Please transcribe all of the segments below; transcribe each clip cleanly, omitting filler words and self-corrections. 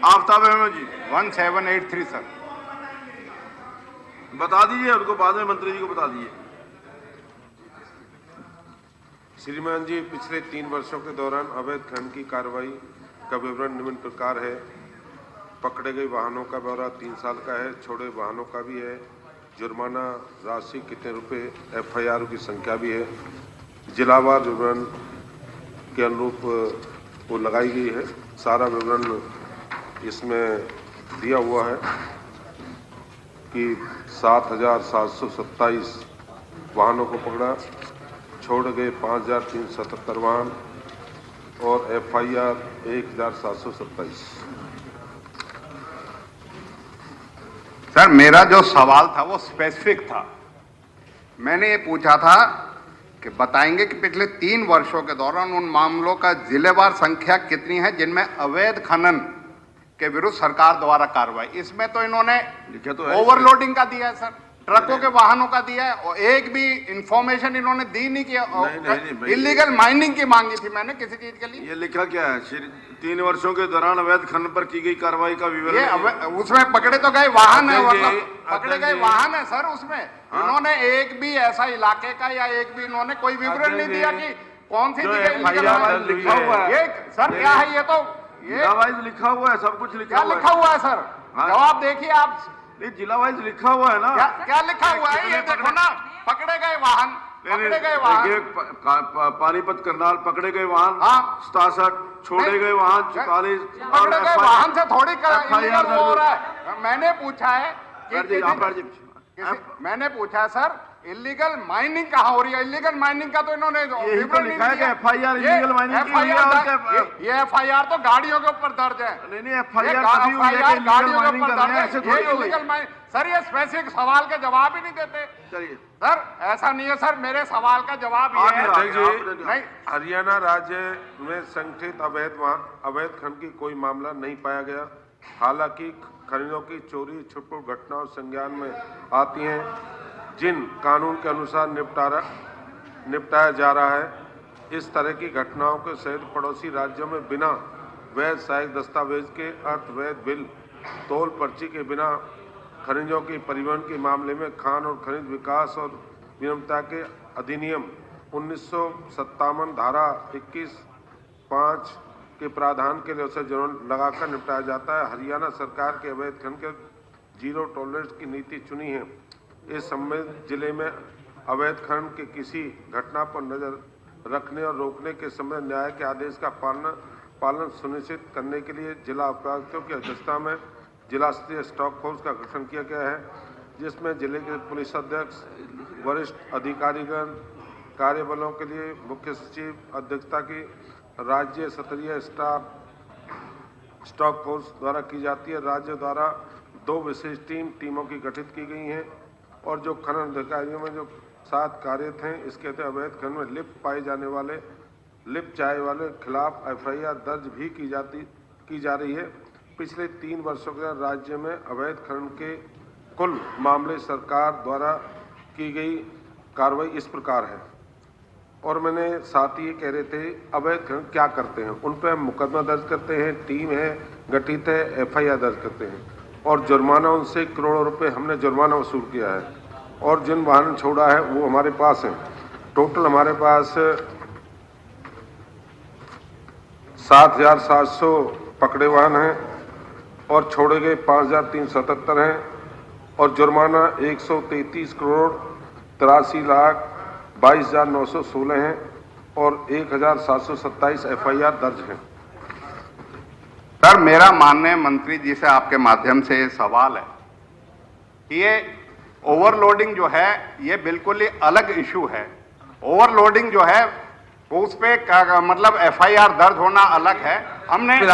आफ्ताब अहमद जी 1783 sir. बता दीजिए उनको, बाद में मंत्री जी को बता दीजिए। श्रीमान जी, पिछले 3 वर्षों के दौरान अवैध खनन की कार्रवाई का विवरण निम्न प्रकार है। पकड़े गए वाहनों का ब्यौरा 3 साल का है, छोड़े वाहनों का भी है, जुर्माना राशि कितने रुपए, FIR की संख्या भी है, जिलावार विवरण के अनुरूप वो लगाई गई है। सारा विवरण इसमें दिया हुआ है कि 7,727 वाहनों को पकड़ा, छोड़ गए 5,377 वाहन और FIR 1,727। सर मेरा जो सवाल था वो स्पेसिफिक था। मैंने ये पूछा था कि बताएंगे कि पिछले 3 वर्षों के दौरान उन मामलों का जिलेवार संख्या कितनी है जिनमें अवैध खनन के विरुद्ध सरकार द्वारा कार्रवाई। इसमें तो इन्होंने लिखा तो है, ओवरलोडिंग का दिया है सर, ट्रकों के वाहनों का दिया है, और एक भी इंफॉर्मेशन इन्होंने दी नहीं किया। नहीं, इलीगल माइनिंग की मांगी थी मैंने किसी चीज के लिए। ये लिखा क्या है? 3 वर्षों के दौरान अवैध खनन पर की गई कार्रवाई का विवरण। ये उसमें पकड़े तो गए वाहन है, मतलब पकड़े गए वाहन है सर। उसमें इन्होंने एक भी ऐसा इलाके का या एक भी इन्होंने कोई विवरण नहीं दिया कि कौन सी जगह लिखा हुआ है। ये सर क्या है? ये तो ये वाइज लिखा हुआ है, सब कुछ लिखा क्या हुआ है। लिखा हुआ है सर? जवाब देखिए आप। ये जिला वाइज लिखा हुआ है ना। क्या लिखा हुआ है? ये देखो ना, पकड़े गए वाहन, पकड़े गए वाहन। पानीपत करनाल पकड़े गए वाहन हाँ। 67, छोड़े गए वाहन 44। पकड़े गए वाहन से थोड़ी illegal वो हो रहा है। मैंने पूछा है मैंने पूछा सर इलीगल माइनिंग कहाँ हो रही है? इलीगल माइनिंग का तो इन्होंने विवरण नहीं दिया। FIR इलीगल माइनिंग की हुई है और ये FIR तो गाड़ियों के ऊपर दर्ज है। नहीं FIR तभी हुई है कि इलीगल माइनिंग कर रहे हैं, ऐसे थोड़ी हो गई। इलीगल माइनिंग सर, ये स्पेसिफिक सवाल के जवाब ही नहीं देते। चलिए सर ऐसा नहीं है सर, मेरे सवाल का जवाब ये है नहीं, हरियाणा राज्य में संगठित अवैध खनन की कोई मामला नहीं पाया गया। हालांकि खनिजों की चोरी छुटपुट घटनाओं संज्ञान में आती हैं जिन कानून के अनुसार निपटाया जा रहा है। इस तरह की घटनाओं के सहित पड़ोसी राज्यों में बिना वैध सहायक दस्तावेज के अर्थ वैध बिल तोल पर्ची के बिना खनिजों की परिवहन के मामले में खान और खनिज विकास और विनियमता के अधिनियम 1957 धारा 21(5) के प्रावधान के लिए उसे जुर्माना लगाकर निपटाया जाता है। हरियाणा सरकार के अवैध खनन के जीरो टॉलरेंस की नीति चुनी है। इस संबंधित जिले में अवैध खनन के किसी घटना पर नजर रखने और रोकने के समय न्याय के आदेश का पालन सुनिश्चित करने के लिए जिला उपायुक्तों की अध्यक्षता में जिला स्तरीय स्टॉक फोर्स का गठन किया गया है, जिसमें जिले के पुलिस अध्यक्ष, वरिष्ठ अधिकारीगण, कार्यबलों के लिए मुख्य सचिव अध्यक्षता की राज्य स्तरीय स्टॉक फोर्स द्वारा की जाती है। राज्य द्वारा 2 विशेष टीमों की गठित की गई हैं और जो खनन अधिकारियों में जो 7 कार्यरत हैं, इसके तहत अवैध खनन में लिप्त पाए जाने वाले वाले खिलाफ FIR दर्ज भी की जा रही है। पिछले 3 वर्षों के राज्य में अवैध खनन के कुल मामले सरकार द्वारा की गई कार्रवाई इस प्रकार है। और मैंने साथ ही ये कह रहे थे अवैध खनन क्या करते हैं, उन पर हम मुकदमा दर्ज करते हैं, टीम है गठित है, FIR दर्ज करते हैं और जुर्माना उनसे करोड़ों रुपए हमने जुर्माना वसूल किया है। और जिन वाहन छोड़ा है वो हमारे पास हैं। टोटल हमारे पास 7,700 पकड़े वाहन हैं और छोड़े गए 5,377 हैं और जुर्माना 133 करोड़ 83 लाख 22,916 हैं और 1,727 FIR दर्ज हैं। सर मेरा माननीय मंत्री जी से आपके माध्यम से ये सवाल है कि ये ओवरलोडिंग जो है ये बिल्कुल ही अलग इशू है। ओवरलोडिंग जो है उस पे मतलब FIR दर्ज होना अलग है। हमने मेरे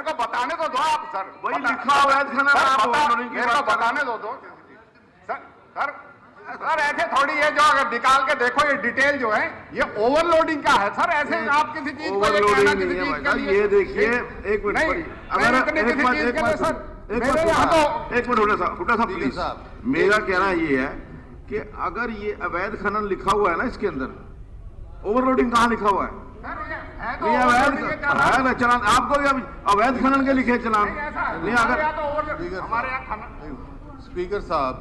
को बताने तो दो आप सर, वही लिखा हुआ है मेरे को बताने दो सर सर ऐसे थोड़ी है जो अगर निकाल के देखो ये डिटेल जो है ये ओवरलोडिंग का है सर। ऐसे आप किसी चीज को ये कहना किसी चीज के लिए ये देखिए एक मिनट नहीं, अगर किसी चीज के लिए सर मेरे यहाँ तो एक मिनट हुड्डा साहब मेरा कहना ये है कि अगर ये अवैध खनन लिखा हुआ है ना इसके अंदर, ओवरलोडिंग कहाँ लिखा हुआ है? नहीं, अवैध है ना चलान, आपको भी अवैध खनन के लिखे चलान नहीं। अगर हमारे यहाँ खनन स्पीकर साहब,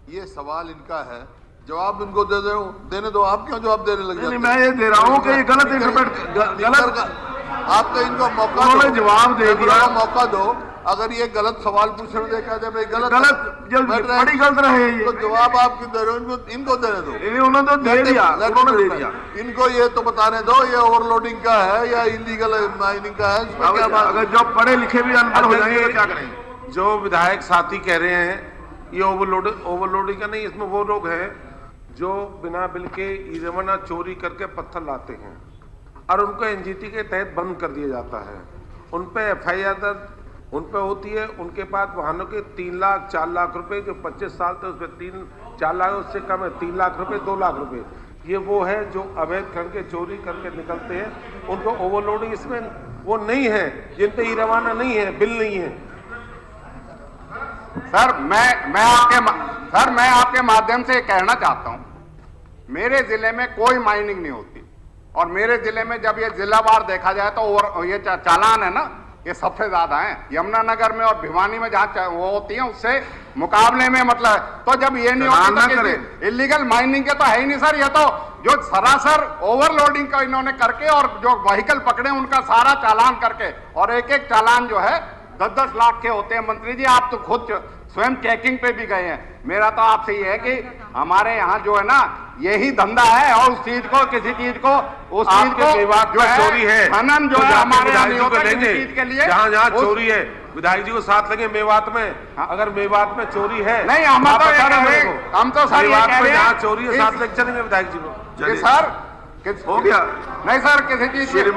ये सवाल इनका है, जवाब इनको देने दो। आप क्यों जवाब देने लग जाते नहीं, मैं ये दे रहा हूँ कि ये गलत इंटरप्रेट गलत, आप तो इनको मौका उन्होंने दो, जवाब दे दिया। मौका दो। अगर ये गलत सवाल पूछने दे कहते भाई गलत जो बड़ी गलत रहे ये, तो जवाब आप क्यों दे रहे हो? इनको देने दो। उन्होंने तो दे दिया, उन्होंने दे दिया। इनको ये तो बताने दो ये ओवरलोडिंग का है या इलीगल माइनिंग का है, इसमें क्या बात? अगर जो पढ़े लिखे भी अनपढ़ हो जाएंगे तो क्या करेंगे? जो विधायक साथी कह रहे हैं ये ओवरलोडिंग का नहीं, इसमें वो लोग हैं जो बिना बिल के इरेवना चोरी करके पत्थर लाते हैं और उनको एनजीटी के तहत बंद कर दिया जाता है। उन पे एफआईआर दर्ज उन पे होती है। उनके पास वाहनों के 3 लाख 4 लाख रुपए, जो 25 साल थे उस पर 3-4 लाख, उससे कम है 3 लाख रुपए 2 लाख रुपए। ये वो है जो अवैध करके चोरी करके निकलते हैं, उनको ओवरलोडिंग इसमें वो नहीं है, जिन पे रवाना नहीं है, बिल नहीं है। सर मैं आपके माध्यम से कहना चाहता हूं, मेरे जिले में कोई माइनिंग नहीं होती और मेरे जिले में जब ये जिलावार देखा जाए तो ये चालान है ना, ये सबसे ज्यादा है। यमुनानगर में और भिवानी में जहां वो होती है उससे मुकाबले में, मतलब तो जब ये नहीं होती तो इलीगल माइनिंग के तो है ही नहीं सर। ये तो जो सरासर ओवरलोडिंग का इन्होंने करके और जो व्हीकल पकड़े उनका सारा चालान करके, और एक एक चालान जो है 10-10 लाख के होते हैं। मंत्री जी आप तो खुद स्वयं चेकिंग पे भी गए हैं। मेरा तो आपसे ये है कि हमारे यहाँ जो है ना यही धंधा है और उस चीज को, किसी चीज को, उस चीज को जो है चोरी है, खनन जो है हमारे यहाँ नहीं होता किसी चीज के लिए। जहाँ जहाँ चोरी है विधायक जी को साथ लगे। मेवात में अगर मेवात में चोरी है, नहीं हम तो सर ये कह रहे हैं जहाँ चोरी है साथ लेके चलेंगे विधायक जी को। सर हो गया नहीं सर किसी चीज